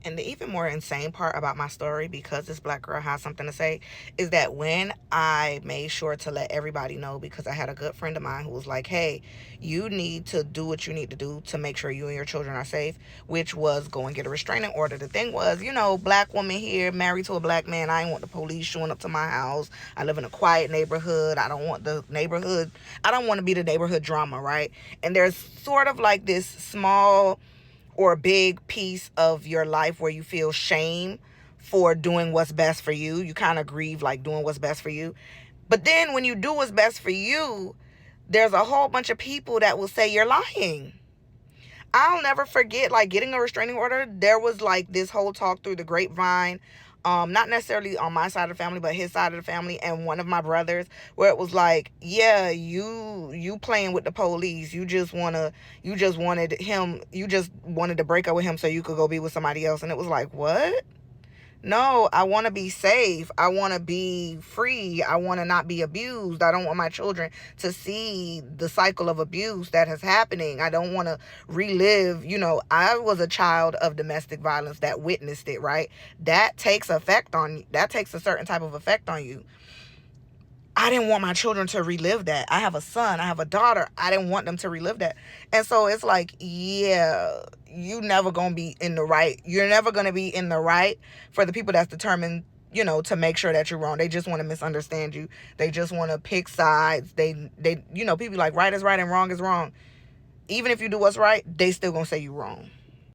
And the even more insane part about my story, because this black girl has something to say, is that when I made sure to let everybody know, because I had a good friend of mine who was like, hey, you need to do what you need to do to make sure you and your children are safe, which was go and get a restraining order. The thing was, black woman here, married to a black man. I didn't want the police showing up to my house. I live in a quiet neighborhood. I don't want the neighborhood. I don't want to be the neighborhood drama, right? And there's sort of like this small or a big piece of your life where you feel shame for doing what's best for you. You kind of grieve like doing what's best for you. But then when you do what's best for you, there's a whole bunch of people that will say you're lying. I'll never forget like getting a restraining order. There was like this whole talk through the grapevine, not necessarily on my side of the family, but his side of the family and one of my brothers, where it was like, yeah, you playing with the police. You just wanted to break up with him so you could go be with somebody else. And it was like, what? No, I want to be safe. I want to be free. I want to not be abused. I don't want my children to see the cycle of abuse that is happening. I don't want to relive. I was a child of domestic violence that witnessed it, right? That takes a certain type of effect on you. I didn't want my children to relive that. I have a son, I have a daughter. I didn't want them to relive that. And so it's like, yeah, you're never going to be in the right. You're never going to be in the right for the people that's determined, to make sure that you're wrong. They just want to misunderstand you. They just want to pick sides. People like right is right and wrong is wrong. Even if you do what's right, they still going to say you're wrong.